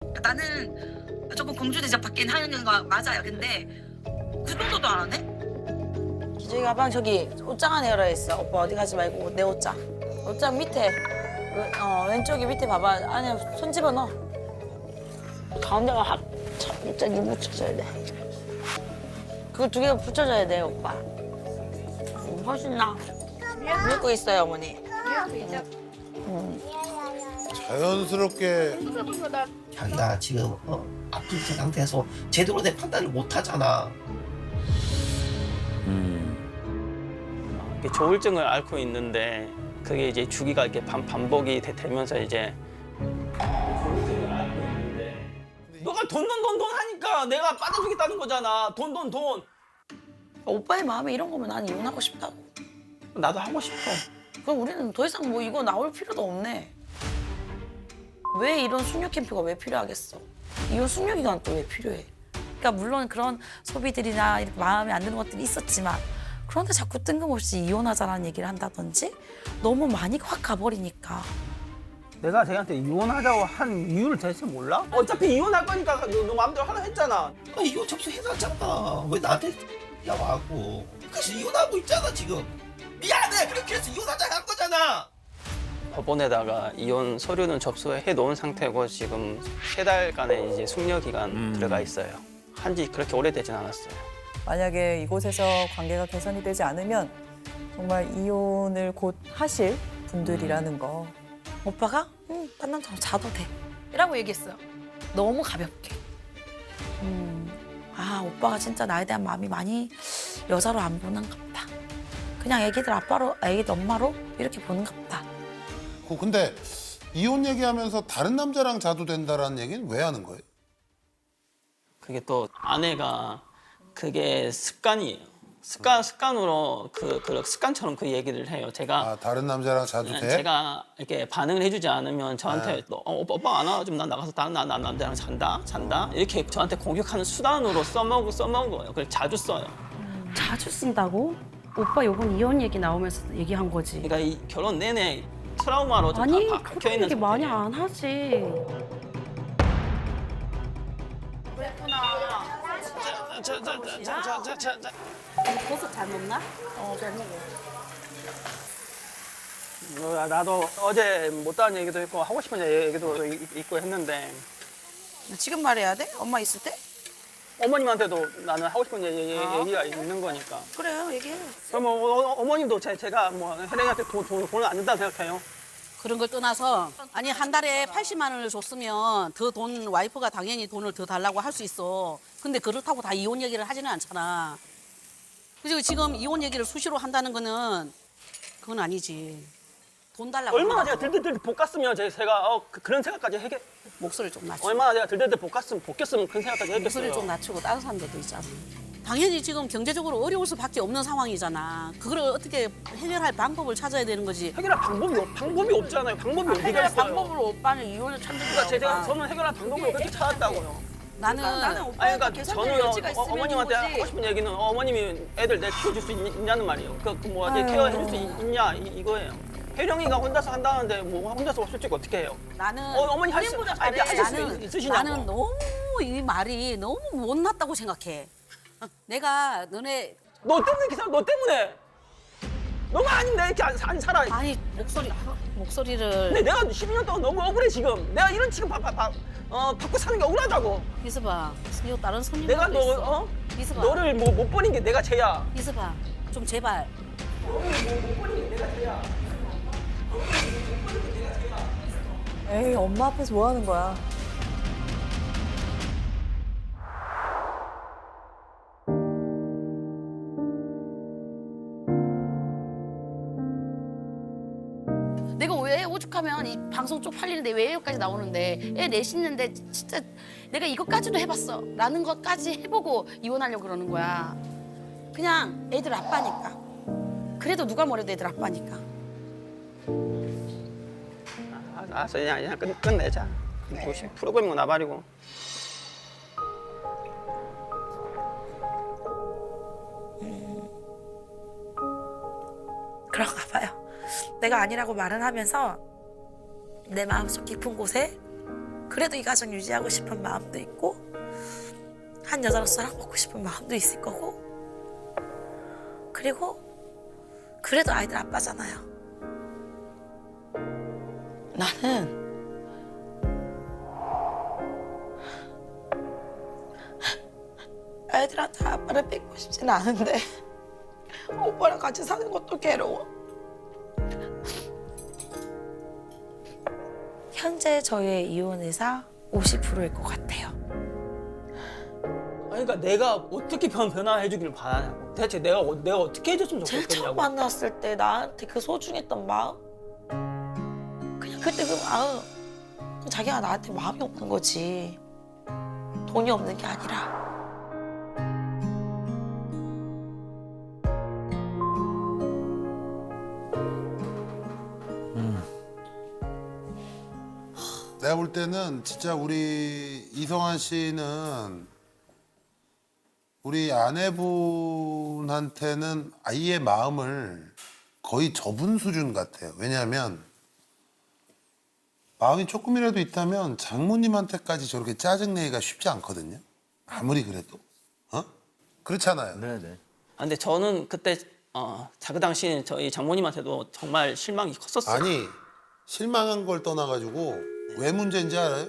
나는 조금 공주대접 받긴 하는 거 맞아요. 근데 그 정도도 안 하네? 기저귀 가방 저기 옷장 안에 열어있어. 오빠 어디 가지 말고 내 옷장. 옷장 밑에 왼쪽이 밑에 봐봐. 안에 손 집어넣어. 가운데가 확 갑자기 붙여줘야 돼. 그거 두 개 붙여줘야 돼 오빠. 훨씬 나. 믿고 있어요 어머니. 자연스럽게 자기가 지금 아픈 상태에서 제대로 된 판단을 못 하잖아. 조울증을 앓고 있는데 그게 이제 주기가 이렇게 반복이 되면서 이제 조울증을 앓고 있는데 너가 돈 하니까 내가 빠져주겠다는 거잖아. 돈. 오빠의 마음에 이런 거면 난 이혼하고 싶다고. 나도 하고 싶어. 그럼 우리는 더 이상 뭐 이거 나올 필요도 없네. 왜 이런 숙녀 캠프가 왜 필요하겠어? 이혼 숙녀 기간 또 왜 필요해? 그러니까 물론 그런 소비들이나 이렇게 마음에 안 드는 것들이 있었지만 그런데 자꾸 뜬금없이 이혼하자라는 얘기를 한다든지 너무 많이 확 가버리니까. 내가 쟤한테 이혼하자고 한 이유를 대체 몰라? 어차피 이혼할 거니까 너 마음대로 하라 했잖아. 이거 접수해놨잖아. 왜 나한테 야와고? 그래서 이혼하고 있잖아 지금. 미안해. 그래서 이혼하자 한 거잖아. 법원에다가 이혼 서류는 접수해 놓은 상태고 지금 3달간의 이제 숙려 기간 들어가 있어요. 한지 그렇게 오래되진 않았어요. 만약에 이곳에서 관계가 개선이 되지 않으면 정말 이혼을 곧 하실 분들이라는 거. 오빠가 딴 남자랑 자도 돼 이라고 얘기했어요. 너무 가볍게. 아 오빠가 진짜 나에 대한 마음이 많이 여자로 안 보는가 보다. 그냥 애기들 아빠로 애기들 엄마로 이렇게 보는가 보다. 근데 이혼 얘기하면서 다른 남자랑 자도 된다라는 얘기는 왜 하는 거예요? 그게 또 아내가 그게 습관이에요. 습관으로 그 습관처럼 그 얘기를 해요. 제가 다른 남자랑 자도 돼? 제가 이렇게 반응을 해주지 않으면 저한테 오빠 안 와주면 난 나가서 다른 남자랑 잔다 이렇게 저한테 공격하는 수단으로 써먹어요. 그걸 자주 써요. 자주 쓴다고? 오빠 요번 이혼 얘기 나오면서 얘기한 거지. 그러니까 이 결혼 내내 트라우마로 좀 아니 박혀 그런 있는 얘기 많이 상태예요. 안 하지. 버섯 잘 먹나? 잘 먹어. 나도 어제 못다한 얘기도 했고 하고 싶은 얘기도 있고 했는데 지금 말해야 돼? 엄마 있을 때? 어머님한테도 나는 하고 싶은 얘기가 있는 거니까. 그래요 얘기해. 그럼 어머님도 제가 뭐 혜령이한테 돈을 안 준다고 생각해요. 그런 걸 떠나서 아니 한 달에 80만 원을 줬으면 더 돈 와이프가 당연히 돈을 더 달라고 할 수 있어. 근데 그렇다고 다 이혼 얘기를 하지는 않잖아. 그리고 지금 이혼 얘기를 수시로 한다는 거는 그건 아니지. 돈 달라고. 얼마나 제가 한다고. 들들들 볶았으면 제가 그런 생각까지 했겠. 목소리를 좀 낮추고. 얼마나 제가 들들들 볶였으면 그런 생각까지 했겠어요. 목소리를 좀 낮추고 다른 사람들도 있잖아. 당연히 지금 경제적으로 어려울 수밖에 없는 상황이잖아. 그걸 어떻게 해결할 방법을 찾아야 되는 거지. 해결할 방법이 없잖아요. 방법이 어디가 해결할 있어요. 방법으로 오빠는 이혼을 찾는 거야. 그러니까 저는 해결할 방법을 그렇게 찾았다고요. 나는 나는 아니 오빠가 그러니까 개선될 저는 여지가 있으면 어머님한테 거지. 하고 싶은 얘기는 어머님이 애들 내 키워줄 수 있냐는 말이에요. 케어해줄 수 있냐 이거예요. 혜령이가 혼자서 한다는데 뭐 혼자서 솔직히 어떻게 해요? 나는 어머니 하실 수 있으시냐고. 나는 너무 이 말이 너무 못났다고 생각해. 내가 너네 너 때문에 너 때문에 너가 아니면 내가 이렇게 안 살아. 아니 목소리를 근데 내가 12년 동안 너무 억울해 지금. 내가 이런 지금 받고 사는 게 억울하다고. 이서봐. 이거 다른 내가 손님들도 있어. 이서봐. 너를 못 버린 게 내가 죄야. 이서봐. 좀 제발. 에이, 엄마 앞에서 뭐 하는 거야? 내가 왜 오죽하면 이 방송 쪽팔리는데 왜 여기까지 나오는데 애 내씻는데 진짜 내가 이것까지도 해봤어 라는 것까지 해보고 이혼하려고 그러는 거야. 그냥 애들 아빠니까. 그래도 누가 뭐래도 애들 아빠니까. 알았어 그냥 끝내자. 프로그램은 나발이고. 그런가 봐요. 내가 아니라고 말은 하면서 내 마음속 깊은 곳에 그래도 이 가정 유지하고 싶은 마음도 있고 한 여자로서 사랑받고 싶은 마음도 있을 거고 그리고 그래도 아이들 아빠잖아요. 나는 아이들한테 아빠를 뺏고 싶진 않은데 오빠랑 같이 사는 것도 괴로워. 현재 저의 이혼 의사 50%일 것 같아요. 아니, 그러니까 내가 어떻게 변화해주길 바라냐고. 대체 내가 어떻게 해줬으면 제일 처음 좋겠냐고. 만났을 때 나한테 그 소중했던 마음? 그냥 그때 그 마음 자기가 나한테 마음이 없는 거지 돈이 없는 게 아니라. 내가 볼 때는 진짜 우리 이성환 씨는 우리 아내분한테는 아이의 마음을 거의 접은 수준 같아요. 왜냐하면 마음이 조금이라도 있다면 장모님한테까지 저렇게 짜증내기가 쉽지 않거든요. 아무리 그래도. 어? 그렇잖아요. 네네. 아, 근데 저는 그때 그 당시 저희 장모님한테도 정말 실망이 컸었어요. 아니 실망한 걸 떠나가지고 왜 문제인지 알아요?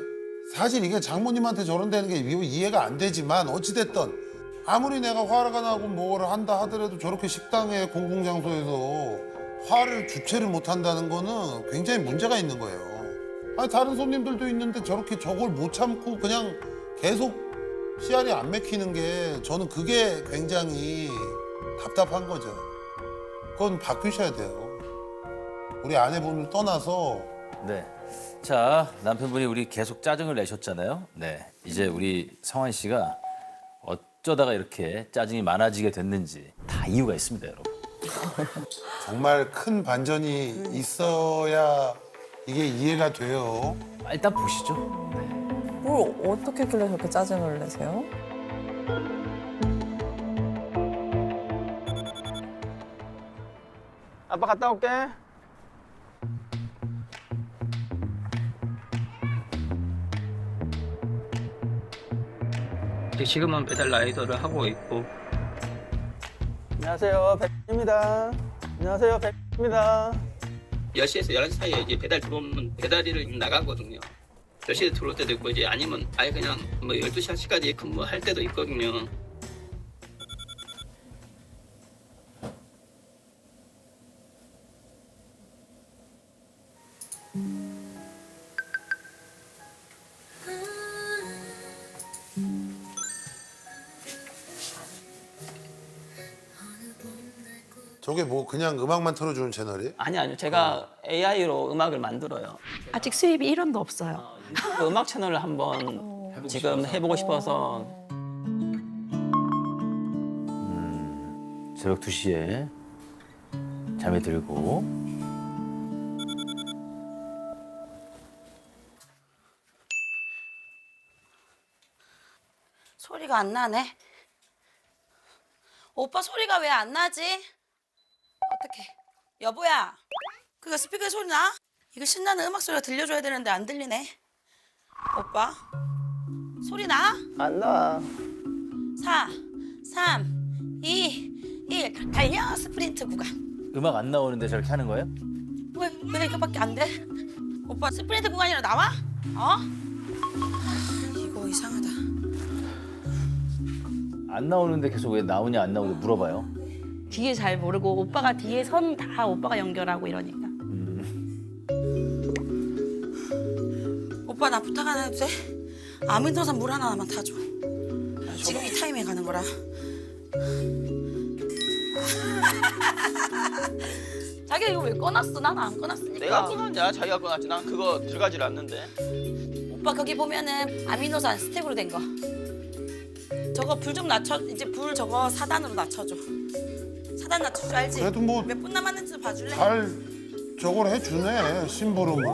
사실 이게 장모님한테 저런 되는 게 이해가 안 되지만 어찌됐든 아무리 내가 화가 나고 뭘 한다 하더라도 저렇게 식당에 공공장소에서 화를 주체를 못 한다는 거는 굉장히 문제가 있는 거예요. 아니 다른 손님들도 있는데 저렇게 저걸 못 참고 그냥 계속 씨알이 안 맥히는 게 저는 그게 굉장히 답답한 거죠. 그건 바뀌셔야 돼요. 우리 아내분을 떠나서 네. 자, 남편분이 우리 계속 짜증을 내셨잖아요. 네. 이제 우리 성환 씨가 어쩌다가 이렇게 짜증이 많아지게 됐는지 다 이유가 있습니다, 여러분. 정말 큰 반전이 있어야 이게 이해가 돼요. 일단 보시죠. 뭘 어떻게 했길래 그렇게 짜증을 내세요? 아빠 갔다 올게. 지금은 배달 라이더를 하고 있고. 안녕하세요, 백입니다. 안녕하세요, 백입니다. 10시에서 11시 사이에 이제 배달 들어오면 배달일을 좀 나가거든요. 10시에 들어올 때도 있고 이제 아니면 아예 그냥 뭐 12시 1시까지 근무할 때도 있거든요. 저게 뭐 그냥 음악만 틀어주는 채널이에요? 아니요. 제가 AI로 음악을 만들어요. 아직 수입이 1원도 없어요. 그 음악 채널을 한번 지금 해보고 싶어서. 새벽 2시에 잠이 들고 소리가 안 나네. 오빠 소리가 왜 안 나지? 어떡해. 여보야, 그거 스피커에 소리 나? 이거 신나는 음악 소리가 들려줘야 되는데 안 들리네. 오빠, 소리 나? 안 나. 4, 3, 2, 1. 달려, 스프린트 구간. 음악 안 나오는데 저렇게 하는 거예요? 왜 이거밖에 안 돼? 오빠 스프린트 구간이라 나와? 어? 이거 이상하다. 안 나오는데 계속 왜 나오냐 안 나오냐 물어봐요. 뒤에 잘 모르고 오빠가 뒤에 선 다 오빠가 연결하고 이러니까. 오빠 나 부탁 하나 해도 돼? 아미노산 물 하나만 타줘. 지금 이 타임에 가는 거라. 자기가 이거 왜 꺼놨어? 난 안 꺼놨으니까. 내가 꺼놨냐? 자기가 꺼놨지. 난 그거 들어가질 않는데. 오빠 거기 보면은 아미노산 스텝으로 된 거. 저거 불 좀 낮춰. 이제 불 저거 4단으로 낮춰줘. 4단 낮출 줄 알지? 그래도 뭐 몇 분 남았는지 봐줄래? 잘 저걸 해주네 심부름을.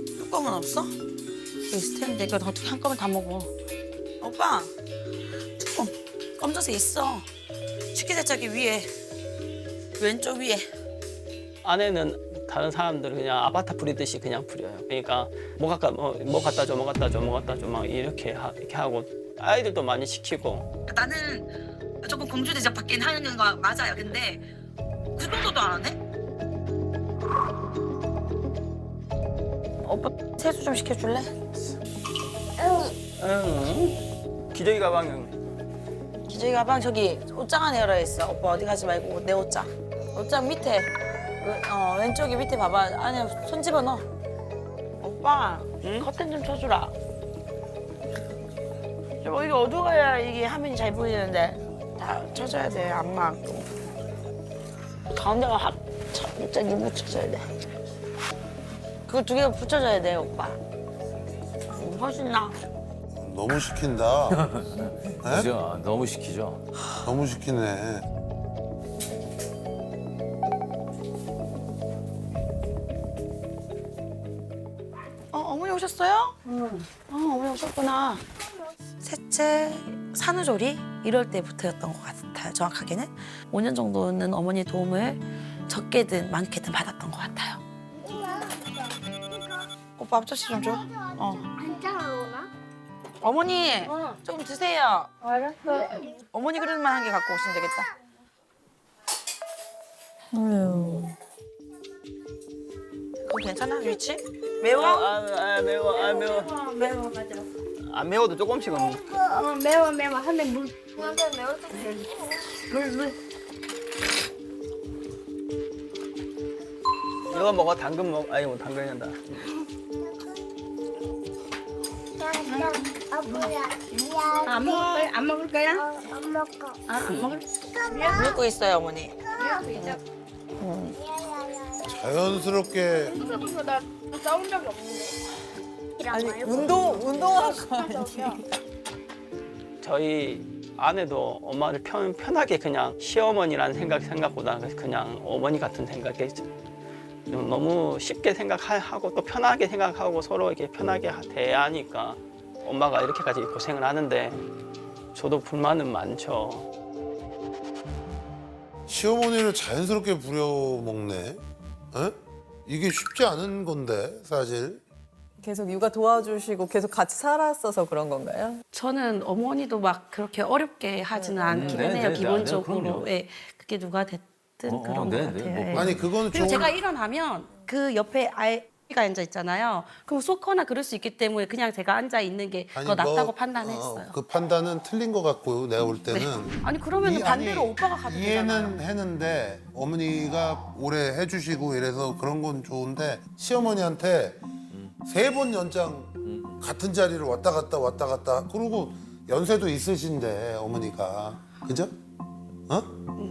뚜껑은 없어? 여기 스탠드 이거 어떻게 한꺼번에 다 먹어? 오빠 뚜껑 검정색 있어. 식기세척기 위에 왼쪽 위에. 아내는 다른 사람들은 그냥 아바타 부리듯이 그냥 부려요. 그러니까 뭐 갖다 줘, 뭐 갖다 줘, 뭐 갖다 줘 막 이렇게 하고 아이들도 많이 시키고. 나는 조금 공주 대접받긴 하는 거 맞아요. 근데 그 정도도 안 하네? 오빠 세수 좀 시켜줄래? 응. 기저귀 가방은 기저귀 가방 저기 옷장 안에 열어 있어. 오빠 어디 가지 말고 내 옷장. 옷장 밑에 왼쪽에 밑에 봐봐. 안에 손 집어넣어. 오빠 응? 커튼 좀 쳐주라. 좀 이게 어두워야 이게 화면이 잘 보이는데 다 쳐줘야 돼. 안막 가운데가 확 진짜 붙여줘야 돼. 그거 두 개 붙여줘야 돼 오빠. 훨씬 나. 너무 시킨다. 에? 그죠? 너무 시키죠. 너무 시키네. 어머니 오셨어요? 응. 어머니 오셨구나. 셋째 산후조리 이럴 때부터였던 것 같아요. 정확하게는 5년 정도는 어머니 도움을 적게든 많게든 받았던 것 같아요. 오빠 앞접시 좀 줘. 안 짜오나? 어머니 조금 드세요. 알았어. 어머니 그릇만 한 개 갖고 오시면 되겠다. 아유. 그거 괜찮아 위치? 매워? 매워. 매워 맞아. 안 매워도 조금씩은. 매워. 한데 물. 완전 매워도 돼. 물. 이거 먹어. 당근 먹어. 아니 뭐 당근이 한다. 안 먹을 거야? 안 먹어. 안 먹을? 먹고 있어요 어머니. 자연스럽게 나 싸운 적이 없는데. 아니 운동한 거 아니야? 저희 아내도 엄마를 편하게 그냥 시어머니라는 생각보다 그냥 어머니 같은 생각에 너무 쉽게 생각하고 또 편하게 생각하고 서로 이렇게 편하게 대하니까 엄마가 이렇게까지 고생을 하는데 저도 불만은 많죠. 시어머니를 자연스럽게 부려먹네. 에? 이게 쉽지 않은 건데 사실. 계속 육아 도와주시고 계속 같이 살았어서 그런 건가요? 저는 어머니도 막 그렇게 어렵게 하지는 않기는 네, 해요. 네, 기본적으로. 그럼요. 예, 그게 누가 됐든 그런 네, 것 네, 같아요. 뭐, 예. 아니 그거는 그리고 좋은. 제가 일어나면 그 옆에 아이가 앉아 있잖아요. 그럼 쏟거나 그럴 수 있기 때문에 그냥 제가 앉아 있는 게 더 낫다고 판단했어요. 그 판단은 틀린 것 같고요. 내가 볼 때는. 아니 그러면 반대로 오빠가 가도 되잖아요. 이해는 했는데 어머니가 오래 해주시고 이래서 그런 건 좋은데 시어머니한테 3번 연장 같은 자리를 왔다 갔다 그리고 연세도 있으신데 어머니가 그죠? 어?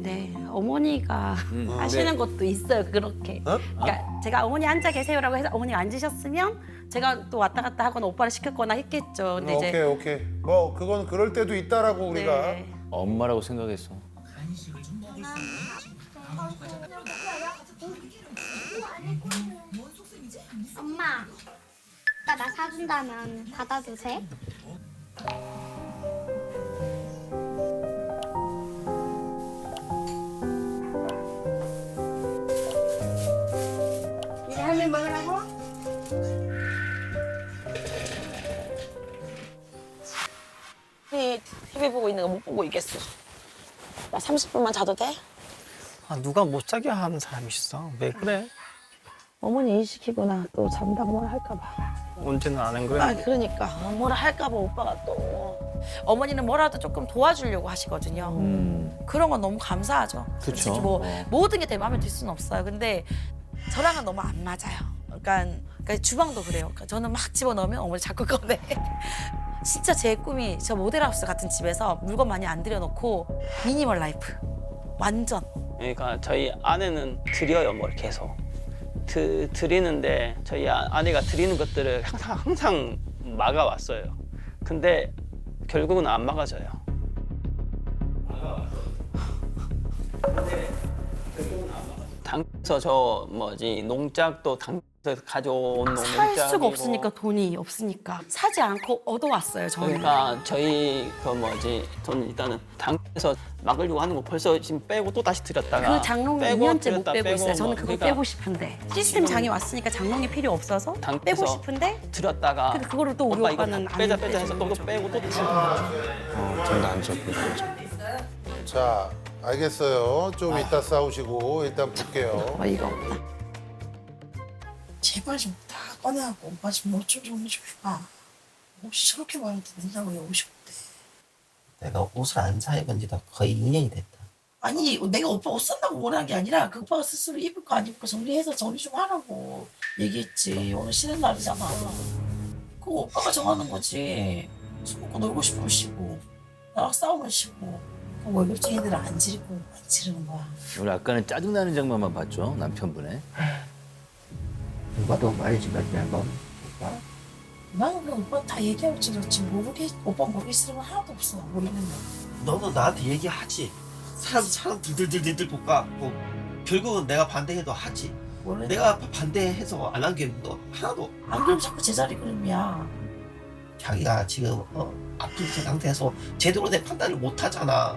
네, 어머니가 하시는 것도 있어요. 그렇게. 그러니까 제가 어머니 앉아 계세요라고 해서 어머니가 앉으셨으면 제가 또 왔다 갔다 하거나 오빠를 시켰거나 했겠죠. 근데 이제 오케이. 뭐 그건 그럴 때도 있다라고 우리가. 네. 엄마라고 생각했어. 엄마. 오빠 나 사준다면 받아도 돼? 이제 할머니 먹으라고? TV 보고 있는 거 못 보고 있겠어. 나 30분만 자도 돼? 누가 못 자게 하는 사람이 있어. 왜 그래? 어머니 일 시키거나 또 잔다고 뭐라 할까 봐. 언제는 안 한 거야? 그러니까 뭐라 할까 봐 오빠가 또. 어머니는 뭐라도 조금 도와주려고 하시거든요. 그런 건 너무 감사하죠. 솔직히 뭐 모든 게 내 마음에 들 수는 없어요. 근데 저랑은 너무 안 맞아요. 그러니까 주방도 그래요. 그러니까 저는 막 집어넣으면 어머니 자꾸 꺼내. 진짜 제 꿈이 저 모델하우스 같은 집에서 물건 많이 안 들여놓고 미니멀 라이프. 완전. 그러니까 저희 아내는 드려요, 뭘 계속. 드리는데 저희 아내가 드리는 것들을 항상 막아왔어요. 근데 결국은 안 막아져요. 당에서 저 농작도 당에서 가져온 살 수가 농장이고. 없으니까 돈이 없으니까 사지 않고 얻어왔어요 저는. 그러니까 저희 돈 일단은 당에서 막으려고 하는 거 벌써 지금 빼고 또 다시 들였다가 그 장롱이 빼고 2년째 못 들였다 빼고 있어요. 저는 뭐, 그거 그러니까 빼고 싶은데 시스템 장이 왔으니까 장롱이 필요 없어서 당에서 빼고 싶은데 들였다가 근데 그거를 또 우리 오빠 이거 오빠는 빼자 안 빼자 해서 또 빼고 또 들였다. 자, 알겠어요. 좀 이따 싸우시고 일단 볼게요. 어이가 없다. 제발 좀 다 꺼내갖고 오빠 좀 노출 좀 해줘봐. 혹시 저렇게 말해도 된다고 50대. 내가 옷을 안 사입은 지도 거의 2년이 됐다. 아니 내가 오빠 옷 산다고 원한 게 아니라 그 오빠가 스스로 입을 거 안 입을 거 정리해서 정리 좀 하라고 얘기했지. 오늘 쉬는 날이잖아. 그거 오빠가 정하는 거지. 술 먹고 놀고 싶으면 쉬고 나랑 싸우면 쉬고 월급쟁이들은 안 지르고 안 지르는 거야. 우리 아까는 짜증나는 장면만 봤죠, 남편분의. 오빠도 말해주지 말고 오빠 나는 그냥 오빠 다 얘기하고 지렸지. 오빠 모르기 싫으면 하나도 없어. 모르는 거. 너도 나한테 얘기하지. 사람 들들들들 볶아갖고 결국은 내가 반대해도 하지. 원래 내가 반대해서 안 한 게 너 하나도. 안 그러면 자꾸 제자리 그림이야. 자기가 지금 아픈 상태에서 제대로 된 판단을 못 하잖아.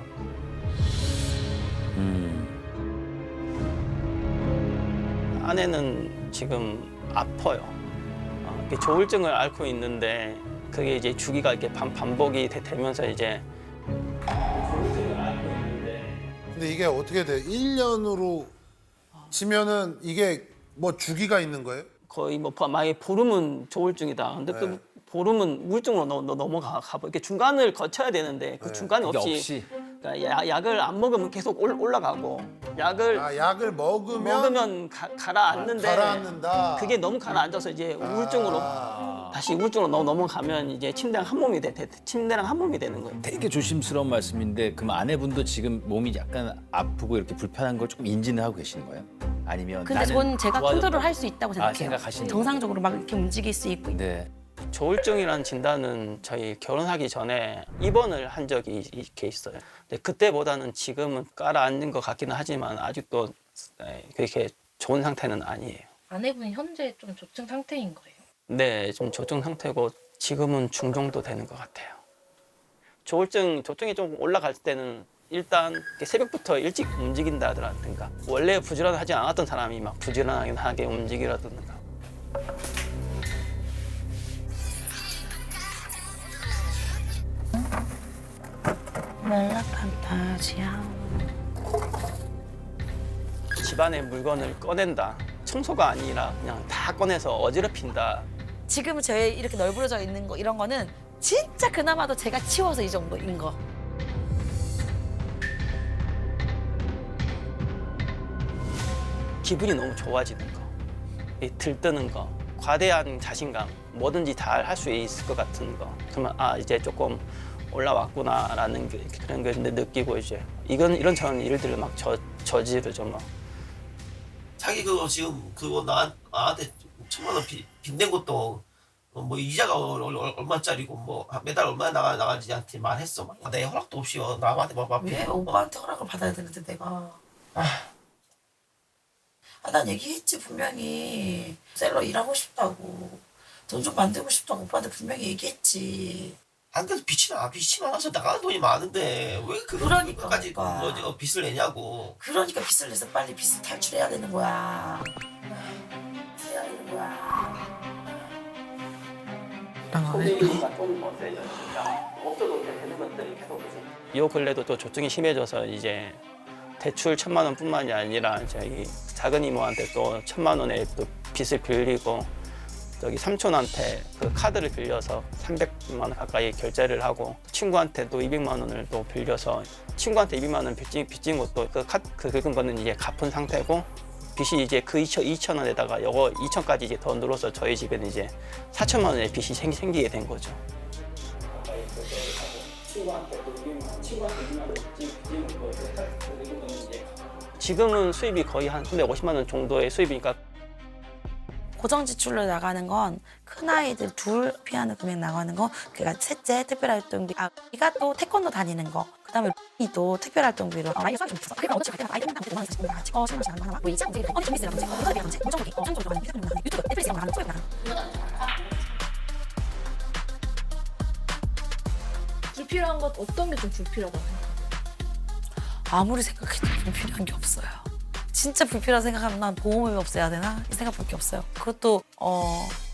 아내는 지금 아파요. 이게 조울증을 앓고 있는데 그게 이제 주기가 이렇게 반복이 되면서 이제 조울증을 앓고 있는데 근데 이게 어떻게 돼? 1년으로 치면은 이게 뭐 주기가 있는 거예요? 거의 뭐 만약에 보름은 조울증이다. 근데 네. 또 보름은 우울증으로 넘어가 이렇게 중간을 거쳐야 되는데 그 네. 중간 그게 없이 그러니까 약을 안 먹으면 계속 올라가고 약을 아, 약을 먹으면 가라앉는데 가라앉는다. 그게 너무 가라앉아서 이제 우울증으로 다시 우울증으로 넘어가면 이제 침대랑 한 몸이 침대랑 한 몸이 되는 거예요. 되게 조심스러운 말씀인데 그럼 아내분도 지금 몸이 약간 아프고 이렇게 불편한 걸 조금 인지는 하고 계시는 거예요? 아니면 근데 나는 전 제가 좋아졌다. 컨트롤 할 수 있다고 생각해요. 생각하시는 정상적으로 막 이렇게 움직일 수 있고. 네. 조울증이라는 진단은 저희 결혼하기 전에 입원을 한 적이 이렇게 있어요. 근데 그때보다는 지금은 깔아앉는 것 같기는 하지만 아직도 그렇게 좋은 상태는 아니에요. 아내분이 현재 좀 조증 상태인 거예요? 네, 좀 조증 상태고 지금은 중정도 되는 것 같아요. 조증이 좀 올라갈 때는 일단 새벽부터 일찍 움직인다든가 원래 부지런하지 않았던 사람이 막 부지런하게 움직이라든가 멜라판타지야. 집안의 물건을 꺼낸다. 청소가 아니라 그냥 다 꺼내서 어지럽힌다. 지금 저희 이렇게 널브러져 있는 거 이런 거는 진짜 그나마도 제가 치워서 이 정도인 거. 기분이 너무 좋아지는 거, 이 들뜨는 거, 과대한 자신감, 뭐든지 다 할 수 있을 것 같은 거. 그러면 아 이제 조금 올라왔구나라는 그런 걸 느끼고 이제 이런 저런 일들을 막 저지르죠 막. 자기 그거 지금 그거 나한테 1,000만 원 빚낸 것도 뭐 이자가 얼마짜리고 뭐 매달 얼마나 나가지한테 말했어. 막. 내 허락도 없이 남한테 막 왜 오빠한테 허락을 받아야 되는데 내가. 난 얘기했지 분명히. 셀러 일하고 싶다고. 돈 좀 만들고 싶다고 오빠한테 분명히 얘기했지. 안 그래도 빚이 많아서 나가는 돈이 많은데 왜 그러니까, 그거까지 오빠. 빚을 내냐고. 그러니까 빚을 내서 빨리 빚을 탈출해야 되는 거야. 해야 되는 거야. 요 근래도 또 조증이 심해져서 이제 대출 1,000만 원뿐만이 아니라 저희 작은 이모한테 또 1,000만 원의 또 빚을 빌리고 저기 삼촌한테 그 카드를 빌려서 300만 원 가까이 결제를 하고 친구한테 또 200만 원을 또 빌려서 친구한테 200만 원 빚진 것도 그 긁은 거는 이제 갚은 상태고 빚이 이제 그 2천 원에다가 요거 2천까지 이제 더 늘어서 저희 집에는 이제 4천만 원의 빚이 생기게 된 거죠. 지금은 수입이 거의 한 350만 원 정도의 수입이니까 고정 지출로 나가는 건 큰 아이들 둘 피하는 금액 나가는 거, 그러니까 셋째 특별활동비, 이가 또 태권도 다니는 거, 그다음에 이도 특별활동비로 아이 수학이 좀 있어. 그러니까 어차피 그냥 아이 때문에 5만 원씩 주는 거야. 신문 시간 하나, 뭐 이제 어디 준비스라든지, 어디라든지, 무정기, 장소로 가는 비대면 나가는 유튜브, 넷플릭스 나가는 소액 나가는. 불필요한 것 어떤 게 좀 불필요하다고 생각해요? 아무리 생각해도 불필요한 게 없어요. 진짜 불필요하다 생각하면 난 보험을 없애야 되나? 이 생각밖에 없어요. 그것도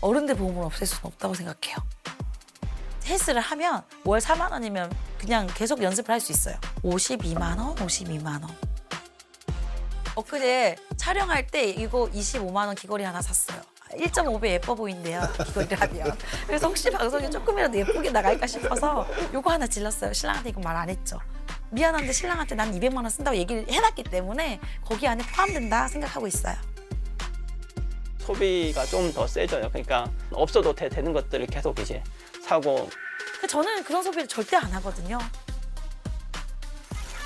어른들 보험을 없앨 수는 없다고 생각해요. 헬스를 하면 월 4만 원이면 그냥 계속 연습을 할 수 있어요. 52만 원, 52만 원. 엊그제 촬영할 때 이거 25만 원 귀걸이 하나 샀어요. 1.5배 예뻐 보인대요, 귀걸이를 하면. 그래서 혹시 방송에 조금이라도 예쁘게 나갈까 싶어서 요거 하나 질렀어요. 신랑한테 이거 말 안 했죠. 미안한데 신랑한테 난 200만 원 쓴다고 얘기를 해놨기 때문에 거기 안에 포함된다 생각하고 있어요. 소비가 좀 더 세져요. 그러니까 없어도 되는 것들을 계속 이제 사고. 저는 그런 소비를 절대 안 하거든요.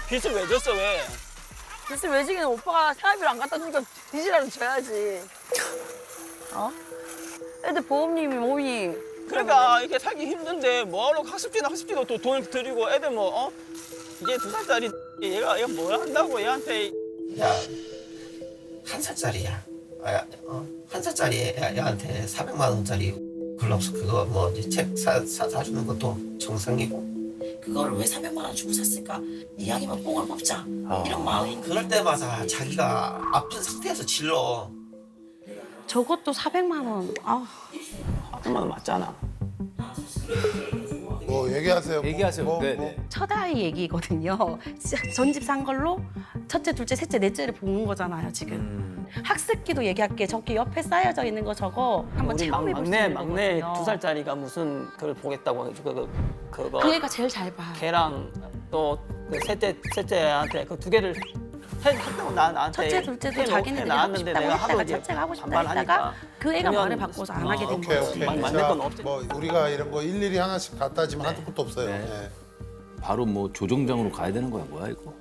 빚을 왜 줬어 왜? 글쎄 왜 지금 오빠가 생활비를 안 갖다 주니까 빚이라도 줘야지. 애들 보험님이 몸이. 그러니까 이렇게 살기 힘든데 뭐하러 학습지도 또 돈을 들이고 애들 뭐 이제 2살짜리 얘가 뭘 한다고 얘한테. 야, 1살짜리야. 한 살짜리 애한테 400만 원짜리 글럽스 그거 뭐 이제 책 사주는 것도 정상이고. 그거를 왜 300만 원 주고 샀을까? 이왕이면 뽕을 뽑자. 이런 마음이. 그럴 때마다 자기가 아픈 상태에서 질러. 저것도 400만 원. 아, 400만 원 맞잖아. 뭐 얘기하세요. 얘기하세요. 네, 뭐. 네. 첫 아이 얘기거든요. 전집 산 걸로 첫째, 둘째, 셋째, 넷째를 보는 거잖아요, 지금. 학습기도 얘기할게. 저기 옆에 쌓여져 있는 거 저거 한번 우리 체험해 볼 수 있는 막내 거거든요. 2살짜리가 무슨 그걸 보겠다고 그거 그 애가 제일 잘 봐. 걔랑 또그 셋째한테 그 2개를 했다고 나한테 첫째, 둘째도 자기네들이 하고 나왔는데 싶다고 내가 했다가 하도 이제 첫째가 하고 싶다 반발하니까 했다가 그 애가 그러면 말을 바꿔서 안 하게 된 오케이, 거지. 오케이. 만들 자, 건 없지. 뭐 우리가 이런 거 일일이 하나씩 갖다 지면 한도 끝도 없어요. 네. 네. 바로 뭐 조정장으로 가야 되는 거야 뭐야 이거?